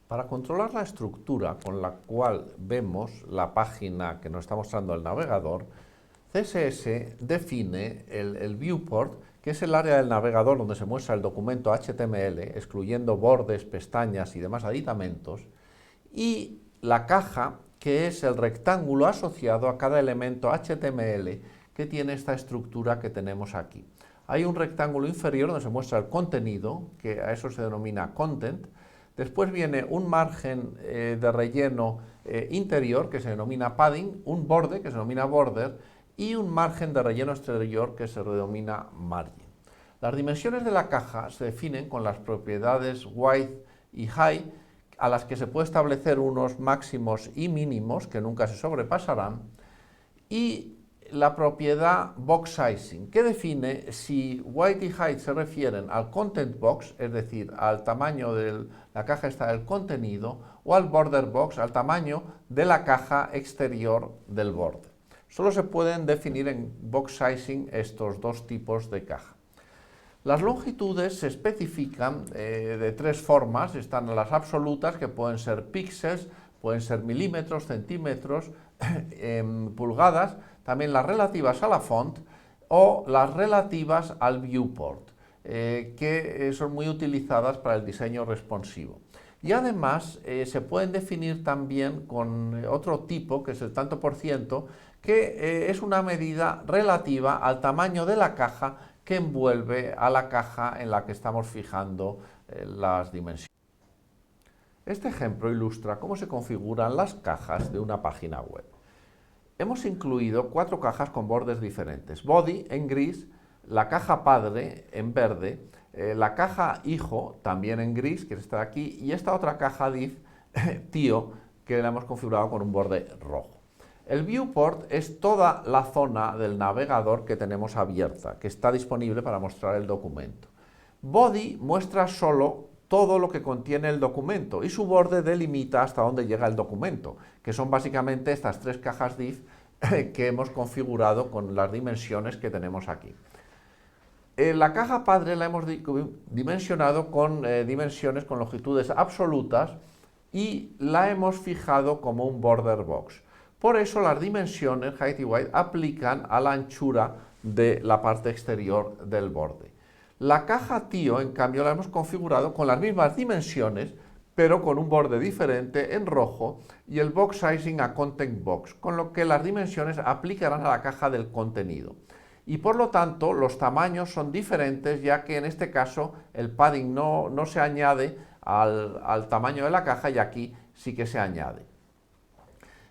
Para controlar la estructura con la cual vemos la página que nos está mostrando el navegador, CSS define el viewport, que es el área del navegador donde se muestra el documento HTML, excluyendo bordes, pestañas y demás aditamentos, y la caja, que es el rectángulo asociado a cada elemento HTML que tiene esta estructura que tenemos aquí. Hay un rectángulo inferior donde se muestra el contenido, que a eso se denomina content. Después viene un margen de relleno interior, que se denomina padding, un borde, que se denomina border, y un margen de relleno exterior, que se denomina margin. Las dimensiones de la caja se definen con las propiedades width y height, a las que se puede establecer unos máximos y mínimos, que nunca se sobrepasarán, y la propiedad box sizing, que define si width y height se refieren al content box, es decir, al tamaño de la caja esta del contenido, o al border box, al tamaño de la caja exterior del borde. Solo se pueden definir en box sizing estos dos tipos de caja. Las longitudes se especifican de tres formas. Están las absolutas, que pueden ser píxeles, pueden ser milímetros, centímetros, pulgadas, también las relativas a la font o las relativas al viewport, que son muy utilizadas para el diseño responsivo. Y además se pueden definir también con otro tipo, que es el tanto por ciento, que es una medida relativa al tamaño de la caja que envuelve a la caja en la que estamos fijando las dimensiones. Este ejemplo ilustra cómo se configuran las cajas de una página web. Hemos incluido 4 cajas con bordes diferentes: body en gris, la caja padre en verde, la caja hijo también en gris, que está aquí, y esta otra caja div tío, que la hemos configurado con un borde rojo. El viewport es toda la zona del navegador que tenemos abierta, que está disponible para mostrar el documento. Body muestra solo todo lo que contiene el documento y su borde delimita hasta dónde llega el documento, que son básicamente estas 3 cajas div que hemos configurado con las dimensiones que tenemos aquí. La caja padre la hemos dimensionado con dimensiones con longitudes absolutas y la hemos fijado como un border box. Por eso las dimensiones height y width aplican a la anchura de la parte exterior del borde. La caja tío, en cambio, la hemos configurado con las mismas dimensiones, pero con un borde diferente en rojo, y el box sizing a content box, con lo que las dimensiones aplicarán a la caja del contenido. Y por lo tanto los tamaños son diferentes, ya que en este caso el padding no se añade al tamaño de la caja, y aquí sí que se añade.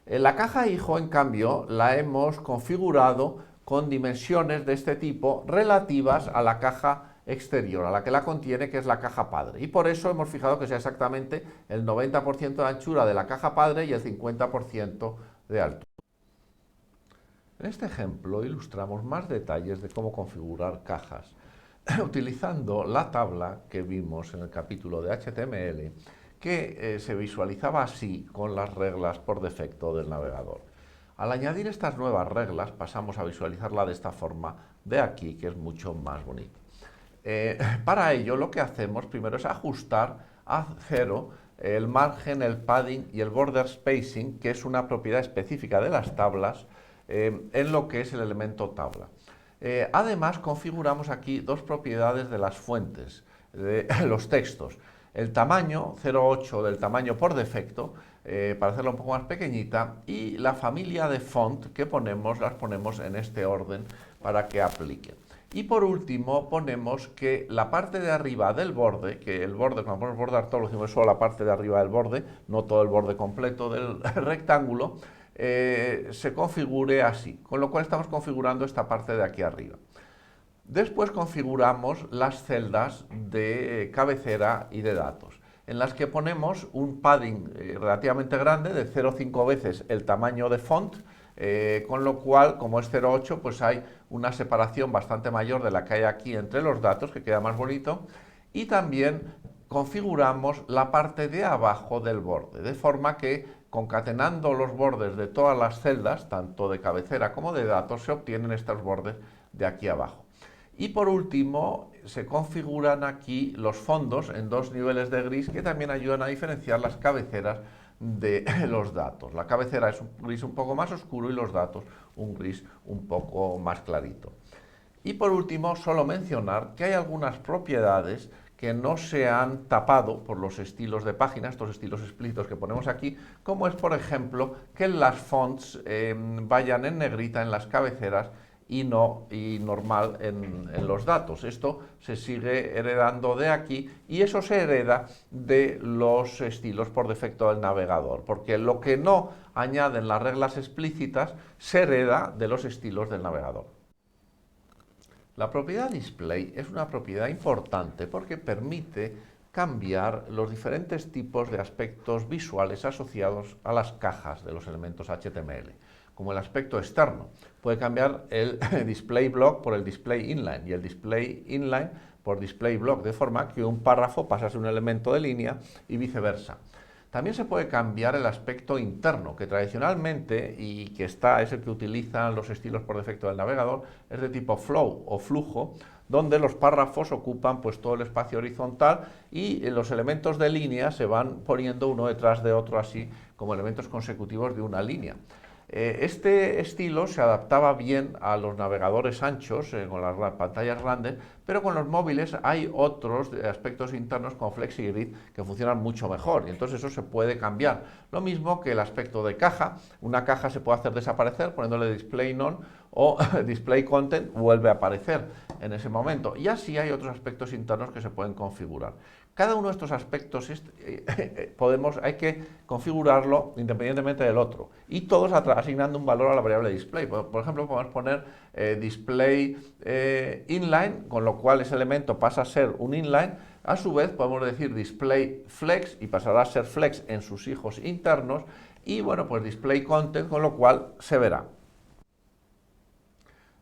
La caja hijo, en cambio, la hemos configurado con dimensiones de este tipo relativas a la caja exterior, a la que la contiene, que es la caja padre. Y por eso hemos fijado que sea exactamente el 90% de anchura de la caja padre y el 50% de altura. En este ejemplo ilustramos más detalles de cómo configurar cajas utilizando la tabla que vimos en el capítulo de HTML, que se visualizaba así con las reglas por defecto del navegador. Al añadir estas nuevas reglas pasamos a visualizarla de esta forma de aquí, que es mucho más bonito. Para ello lo que hacemos primero es ajustar a 0 el margen, el padding y el border spacing, que es una propiedad específica de las tablas, en lo que es el elemento tabla. Además configuramos aquí dos propiedades de las fuentes, de los textos. El tamaño 0,8 del tamaño por defecto, para hacerla un poco más pequeñita, y la familia de font que las ponemos en este orden para que apliquen. Y por último ponemos que la parte de arriba del borde, que el borde, cuando ponemos bordar todo, lo decimos solo la parte de arriba del borde, no todo el borde completo del rectángulo, se configure así, con lo cual estamos configurando esta parte de aquí arriba. Después configuramos las celdas de cabecera y de datos, en las que ponemos un padding relativamente grande, de 0,5 veces el tamaño de font, con lo cual, como es 0,8, pues hay una separación bastante mayor de la que hay aquí entre los datos, que queda más bonito, y también configuramos la parte de abajo del borde, de forma que concatenando los bordes de todas las celdas, tanto de cabecera como de datos, se obtienen estos bordes de aquí abajo. Y por último, se configuran aquí los fondos en dos niveles de gris que también ayudan a diferenciar las cabeceras de los datos. La cabecera es un gris un poco más oscuro y los datos un gris un poco más clarito. Y por último, solo mencionar que hay algunas propiedades que no se han tapado por los estilos de página, estos estilos explícitos que ponemos aquí, como es, por ejemplo, que las fonts vayan en negrita en las cabeceras y normal en los datos. Esto se sigue heredando de aquí y eso se hereda de los estilos por defecto del navegador, porque lo que no añaden las reglas explícitas se hereda de los estilos del navegador. La propiedad display es una propiedad importante porque permite cambiar los diferentes tipos de aspectos visuales asociados a las cajas de los elementos HTML, como el aspecto externo. Puede cambiar el display block por el display inline y el display inline por display block, de forma que un párrafo pasa a ser un elemento de línea y viceversa. También se puede cambiar el aspecto interno, que tradicionalmente, y que es el que utilizan los estilos por defecto del navegador, es de tipo flow o flujo, donde los párrafos ocupan pues todo el espacio horizontal y los elementos de línea se van poniendo uno detrás de otro así como elementos consecutivos de una línea. Este estilo se adaptaba bien a los navegadores anchos, con las pantallas grandes, pero con los móviles hay otros aspectos internos como FlexiGrid que funcionan mucho mejor y entonces eso se puede cambiar. Lo mismo que el aspecto de caja, una caja se puede hacer desaparecer poniéndole display none o display content vuelve a aparecer en ese momento. Y así hay otros aspectos internos que se pueden configurar. Cada uno de estos aspectos hay que configurarlo independientemente del otro y todos asignando un valor a la variable display. Por ejemplo, podemos poner display inline, con lo cual ese elemento pasa a ser un inline. A su vez podemos decir display flex y pasará a ser flex en sus hijos internos y bueno, pues display content, con lo cual se verá.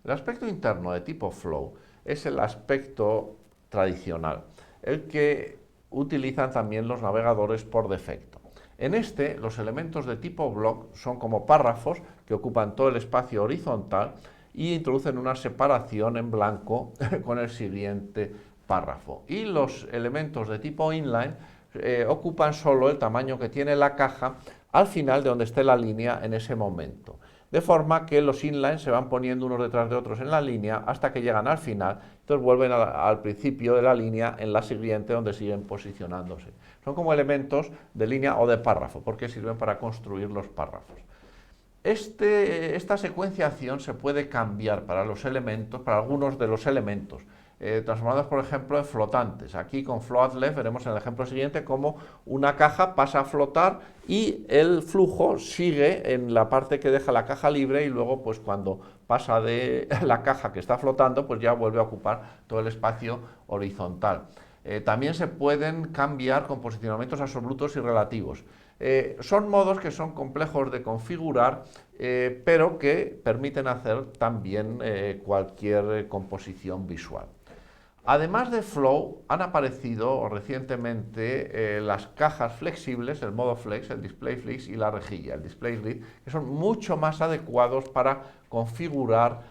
El aspecto interno de tipo flow es el aspecto tradicional, el que utilizan también los navegadores por defecto. En este, los elementos de tipo block son como párrafos que ocupan todo el espacio horizontal y introducen una separación en blanco con el siguiente párrafo. Y los elementos de tipo inline ocupan solo el tamaño que tiene la caja al final de donde esté la línea en ese momento. De forma que los inlines se van poniendo unos detrás de otros en la línea hasta que llegan al final, entonces vuelven al principio de la línea en la siguiente donde siguen posicionándose. Son como elementos de línea o de párrafo, porque sirven para construir los párrafos. Esta secuenciación se puede cambiar para los elementos, para algunos de los elementos, transformados por ejemplo en flotantes. Aquí con float left veremos en el ejemplo siguiente cómo una caja pasa a flotar y el flujo sigue en la parte que deja la caja libre y luego pues cuando pasa de la caja que está flotando pues ya vuelve a ocupar todo el espacio horizontal. También se pueden cambiar con posicionamientos absolutos y relativos. Son modos que son complejos de configurar, pero que permiten hacer también cualquier composición visual. Además de Flow, han aparecido recientemente las cajas flexibles, el modo Flex, el Display Flex y la rejilla, el Display Grid, que son mucho más adecuados para configurar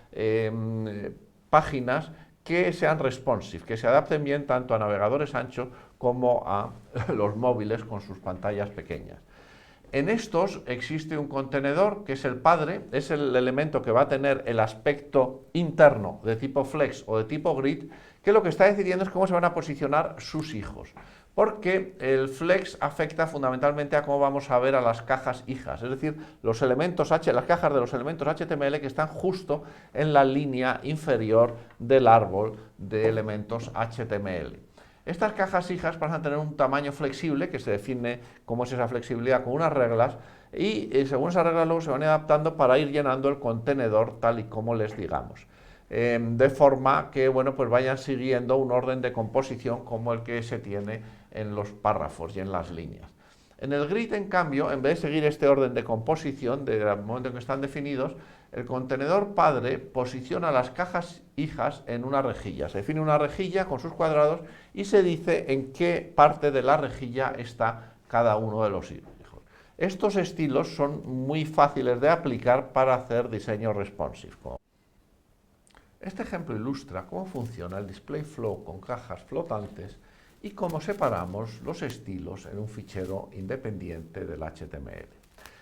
páginas que sean responsive, que se adapten bien tanto a navegadores anchos como a los móviles con sus pantallas pequeñas. En estos existe un contenedor que es el padre, es el elemento que va a tener el aspecto interno de tipo flex o de tipo grid, que lo que está decidiendo es cómo se van a posicionar sus hijos. Porque el flex afecta fundamentalmente a cómo vamos a ver a las cajas hijas, es decir, las cajas de los elementos HTML que están justo en la línea inferior del árbol de elementos HTML. Estas cajas hijas pasan a tener un tamaño flexible, que se define cómo es esa flexibilidad con unas reglas, y según esas reglas luego se van adaptando para ir llenando el contenedor tal y como les digamos. De forma que bueno, pues vayan siguiendo un orden de composición como el que se tiene en los párrafos y en las líneas. En el grid, en cambio, en vez de seguir este orden de composición del momento en que están definidos, el contenedor padre posiciona las cajas hijas en una rejilla. Se define una rejilla con sus cuadrados y se dice en qué parte de la rejilla está cada uno de los hijos. Estos estilos son muy fáciles de aplicar para hacer diseño responsive. Este ejemplo ilustra cómo funciona el display flow con cajas flotantes y cómo separamos los estilos en un fichero independiente del HTML. El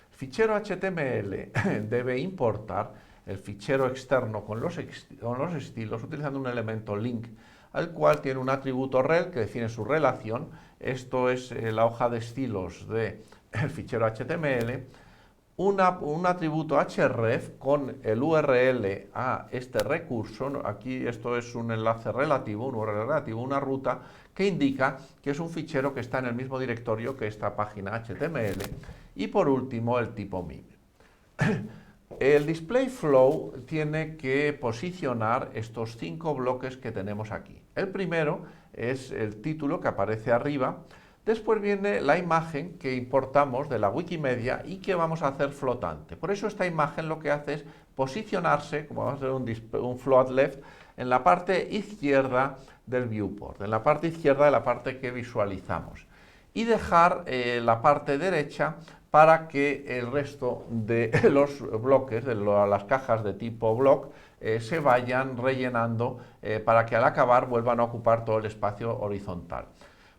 fichero HTML debe importar el fichero externo con los estilos utilizando un elemento link, al cual tiene un atributo rel que define su relación. Esto es la hoja de estilos del fichero HTML. Un atributo href con el URL a este recurso. Aquí esto es un enlace relativo, un URL relativo, una ruta que indica que es un fichero que está en el mismo directorio que esta página HTML. Y por último, el tipo MIB. El display flow tiene que posicionar estos 5 bloques que tenemos aquí. El primero es el título que aparece arriba. Después viene la imagen que importamos de la Wikimedia y que vamos a hacer flotante. Por eso esta imagen lo que hace es posicionarse, como vamos a hacer un float left, en la parte izquierda del viewport, en la parte izquierda de la parte que visualizamos. Y dejar la parte derecha para que el resto de los bloques, de las cajas de tipo block, se vayan rellenando para que al acabar vuelvan a ocupar todo el espacio horizontal.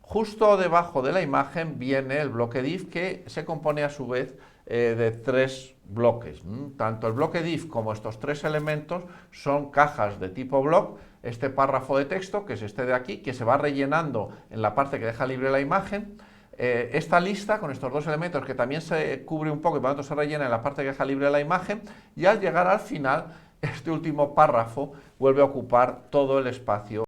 Justo debajo de la imagen viene el bloque div, que se compone a su vez de 3 bloques. Tanto el bloque div como estos 3 elementos son cajas de tipo block. Este párrafo de texto, que es este de aquí, que se va rellenando en la parte que deja libre la imagen. Esta lista con estos 2 elementos, que también se cubre un poco y por lo tanto se rellena en la parte que deja libre la imagen, y al llegar al final, este último párrafo vuelve a ocupar todo el espacio.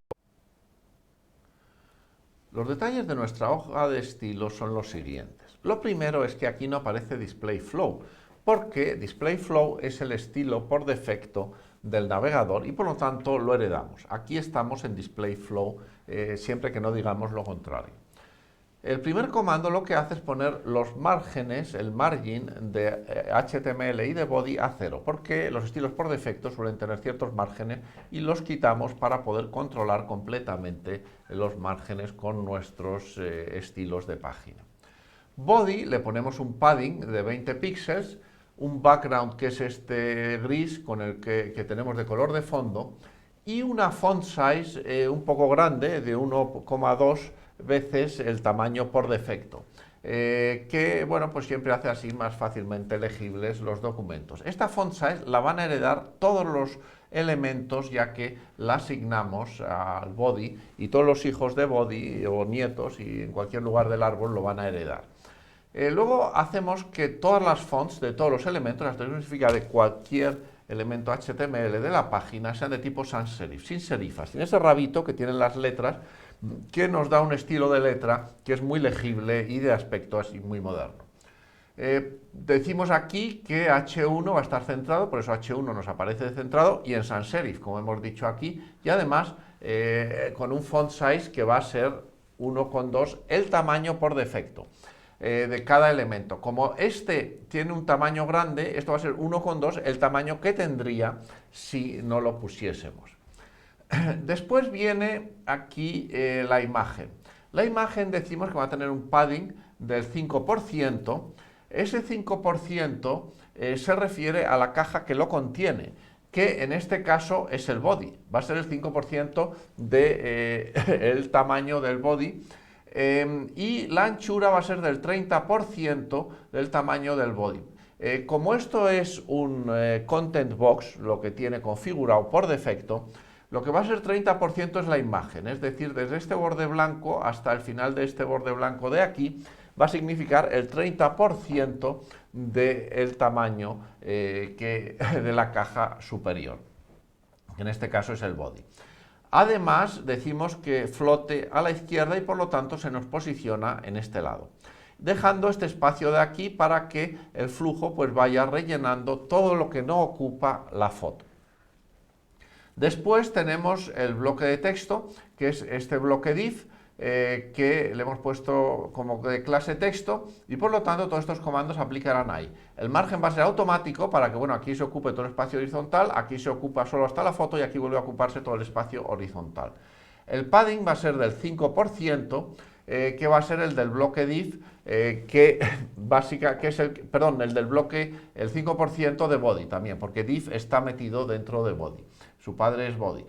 Los detalles de nuestra hoja de estilo son los siguientes. Lo primero es que aquí no aparece display flow, porque display flow es el estilo por defecto del navegador y por lo tanto lo heredamos. Aquí estamos en display flow siempre que no digamos lo contrario. El primer comando lo que hace es poner los márgenes, el margin de HTML y de body a 0, porque los estilos por defecto suelen tener ciertos márgenes y los quitamos para poder controlar completamente los márgenes con nuestros estilos de página. Body le ponemos un padding de 20 píxeles, un background que es este gris con el que tenemos de color de fondo y una font size un poco grande de 1,2 veces el tamaño por defecto, que bueno, pues siempre hace así más fácilmente legibles los documentos. Esta font size la van a heredar todos los elementos, ya que la asignamos al body y todos los hijos de body o nietos y en cualquier lugar del árbol lo van a heredar. Luego hacemos que todas las fonts de todos los elementos, esto significa de cualquier elemento HTML de la página, sean de tipo sans serif, sin serifas, sin ese rabito que tienen las letras, que nos da un estilo de letra que es muy legible y de aspecto así muy moderno. Decimos aquí que H1 va a estar centrado, por eso H1 nos aparece centrado y en sans serif, como hemos dicho aquí, y además con un font size que va a ser 1,2 el tamaño por defecto de cada elemento. Como este tiene un tamaño grande, esto va a ser 1,2 el tamaño que tendría si no lo pusiésemos. Después viene aquí la imagen. La imagen decimos que va a tener un padding del 5%. Ese 5% se refiere a la caja que lo contiene, que en este caso es el body. Va a ser el 5% del tamaño del body. Y la anchura va a ser del 30% del tamaño del body. Como esto es un content box, lo que tiene configurado por defecto, lo que va a ser 30% es la imagen, es decir, desde este borde blanco hasta el final de este borde blanco de aquí, va a significar el 30% del tamaño de la caja superior, que en este caso es el body. Además, decimos que flote a la izquierda y por lo tanto se nos posiciona en este lado, dejando este espacio de aquí para que el flujo pues vaya rellenando todo lo que no ocupa la foto. Después tenemos el bloque de texto, que es este bloque div, que le hemos puesto como de clase texto y por lo tanto todos estos comandos aplicarán ahí. El margen va a ser automático para que, bueno, aquí se ocupe todo el espacio horizontal, aquí se ocupa solo hasta la foto y aquí vuelve a ocuparse todo el espacio horizontal. El padding va a ser del 5%, que va a ser el del bloque div, el del bloque, el 5% de body también, porque div está metido dentro de body. su padre es body.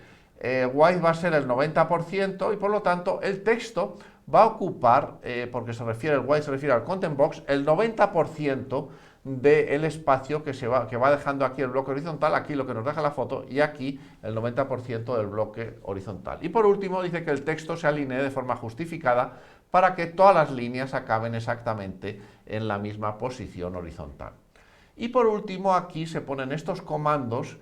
Width va a ser el 90% y por lo tanto el texto va a ocupar, porque el width se refiere al content box, el 90% del espacio que va dejando aquí el bloque horizontal, aquí lo que nos deja la foto, y aquí el 90% del bloque horizontal. Y por último dice que el texto se alinee de forma justificada para que todas las líneas acaben exactamente en la misma posición horizontal. Y por último aquí se ponen estos comandos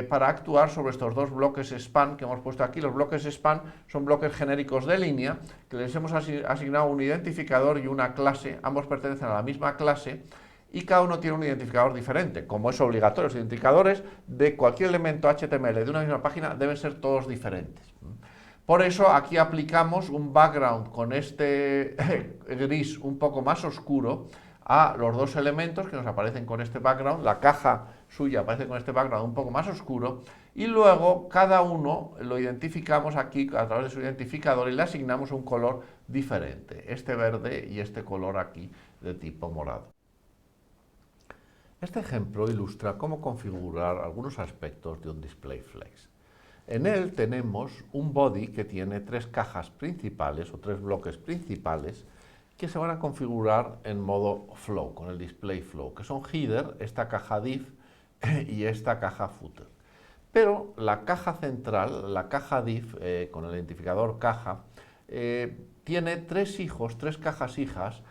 para actuar sobre estos dos bloques span que hemos puesto aquí. Los bloques span son bloques genéricos de línea que les hemos asignado un identificador y una clase, ambos pertenecen a la misma clase y cada uno tiene un identificador diferente, como es obligatorio. Los identificadores de cualquier elemento HTML de una misma página deben ser todos diferentes. Por eso aquí aplicamos un background con este gris un poco más oscuro a los dos elementos que nos aparecen con este background. La caja suya aparece con este background un poco más oscuro y luego cada uno lo identificamos aquí a través de su identificador y le asignamos un color diferente, este verde y este color aquí de tipo morado. Este ejemplo ilustra cómo configurar algunos aspectos de un display flex. En él tenemos un body que tiene tres cajas principales o tres bloques principales que se van a configurar en modo flow, con el display flow, que son header, esta caja div y esta caja footer. Pero la caja central, la caja div, con el identificador caja, tiene tres cajas hijas,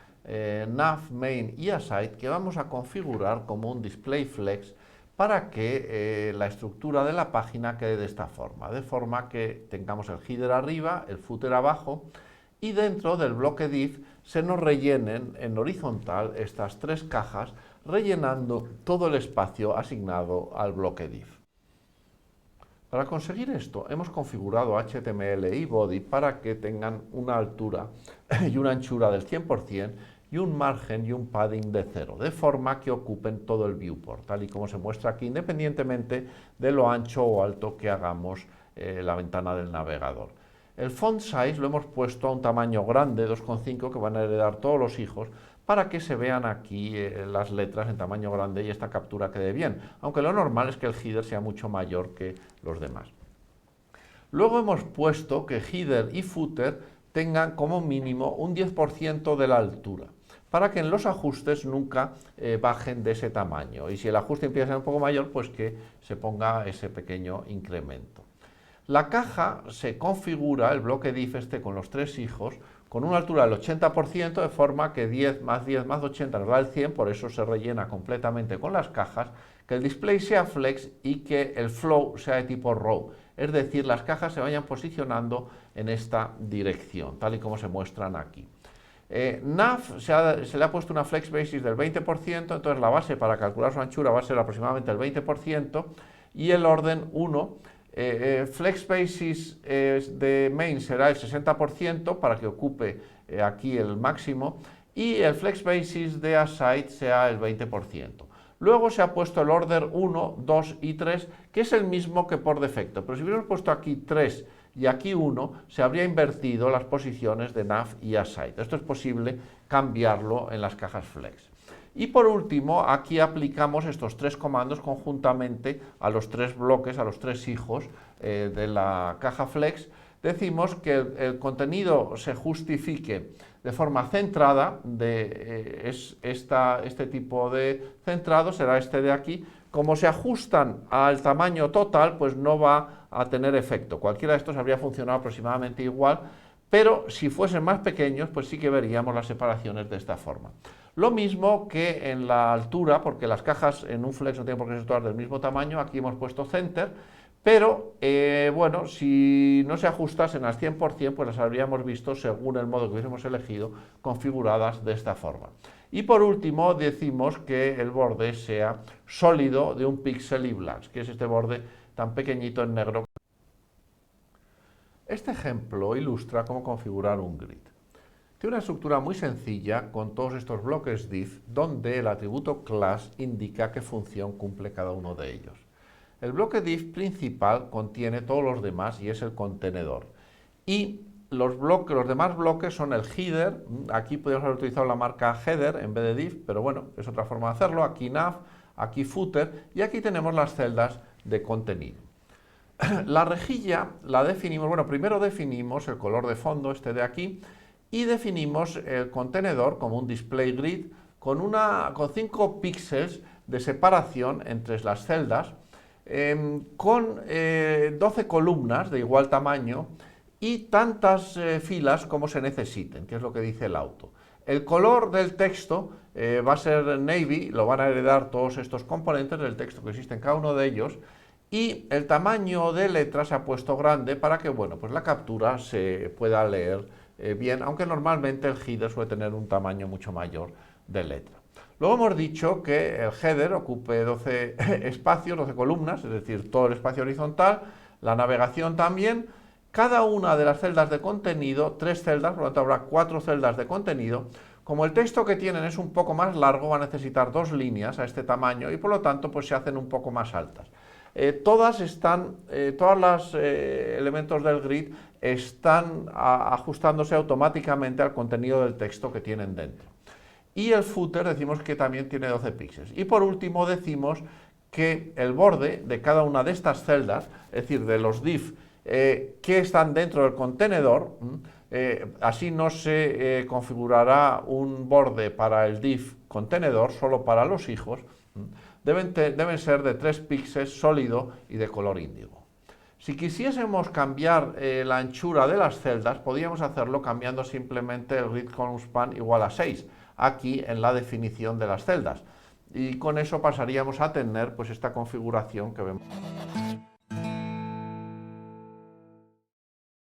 nav, main y aside, que vamos a configurar como un display flex para que la estructura de la página quede de esta forma, de forma que tengamos el header arriba, el footer abajo, y dentro del bloque div se nos rellenen en horizontal estas tres cajas, rellenando todo el espacio asignado al bloque div. Para conseguir esto hemos configurado HTML y body para que tengan una altura y una anchura del 100% y un margen y un padding de 0, de forma que ocupen todo el viewport, tal y como se muestra aquí, independientemente de lo ancho o alto que hagamos la ventana del navegador. El font size lo hemos puesto a un tamaño grande, 2,5, que van a heredar todos los hijos, para que se vean aquí las letras en tamaño grande y esta captura quede bien, aunque lo normal es que el header sea mucho mayor que los demás. Luego hemos puesto que header y footer tengan como mínimo un 10% de la altura, para que en los ajustes nunca bajen de ese tamaño, y si el ajuste empieza a ser un poco mayor, pues que se ponga ese pequeño incremento. La caja se configura, el bloque div este con los tres hijos, con una altura del 80%, de forma que 10 más 80 nos da el 100, por eso se rellena completamente con las cajas, que el display sea flex y que el flow sea de tipo row, es decir, las cajas se vayan posicionando en esta dirección, tal y como se muestran aquí. Nav se le ha puesto una flex basis del 20%, entonces la base para calcular su anchura va a ser aproximadamente el 20%, y el orden 1, flex basis de main será el 60% para que ocupe aquí el máximo, y el flex basis de aside sea el 20%. Luego se ha puesto el order 1, 2 y 3, que es el mismo que por defecto, pero si hubiéramos puesto aquí 3 y aquí 1, se habría invertido las posiciones de nav y aside. Esto es posible cambiarlo en las cajas flex. Y por último, aquí aplicamos estos tres comandos conjuntamente a los tres bloques, a los tres hijos de la caja flex. Decimos que el contenido se justifique de forma centrada, este tipo de centrado será este de aquí. Como se ajustan al tamaño total, pues no va a tener efecto. Cualquiera de estos habría funcionado aproximadamente igual, pero si fuesen más pequeños, pues sí que veríamos las separaciones de esta forma. Lo mismo que en la altura, porque las cajas en un flex no tienen por qué ser todas del mismo tamaño, aquí hemos puesto center, pero bueno, si no se ajustasen al 100%, pues las habríamos visto según el modo que hubiésemos elegido, configuradas de esta forma. Y por último decimos que el borde sea sólido de un píxel y blanc, que es este borde tan pequeñito en negro. Este ejemplo ilustra cómo configurar un grid. Tiene una estructura muy sencilla con todos estos bloques div, donde el atributo class indica qué función cumple cada uno de ellos. El bloque div principal contiene todos los demás y es el contenedor. Y los demás bloques son el header. Aquí podríamos haber utilizado la marca header en vez de div, pero bueno, es otra forma de hacerlo. Aquí nav, aquí footer y aquí tenemos las celdas de contenido. La rejilla la definimos, bueno, primero definimos el color de fondo, este de aquí, y definimos el contenedor como un display grid con 5 píxeles de separación entre las celdas, con 12 columnas de igual tamaño y tantas filas como se necesiten, que es lo que dice el auto. El color del texto va a ser navy, lo van a heredar todos estos componentes del texto que existe en cada uno de ellos, y el tamaño de letra se ha puesto grande para que, bueno, pues la captura se pueda leer bien, aunque normalmente el header suele tener un tamaño mucho mayor de letra. Luego hemos dicho que el header ocupe 12 espacios, 12 columnas, es decir, todo el espacio horizontal, la navegación también, cada una de las celdas de contenido, 3 celdas, por lo tanto habrá 4 celdas de contenido. Como el texto que tienen es un poco más largo, va a necesitar 2 líneas a este tamaño y por lo tanto pues se hacen un poco más altas. Todos los elementos del grid están ajustándose automáticamente al contenido del texto que tienen dentro. Y el footer decimos que también tiene 12 píxeles. Y por último decimos que el borde de cada una de estas celdas, es decir, de los div que están dentro del contenedor, así no se configurará un borde para el div contenedor, solo para los hijos, deben ser de 3 píxeles sólido y de color índigo. Si quisiésemos cambiar la anchura de las celdas, podríamos hacerlo cambiando simplemente el grid column span igual a 6, aquí en la definición de las celdas. Y con eso pasaríamos a tener pues esta configuración que vemos.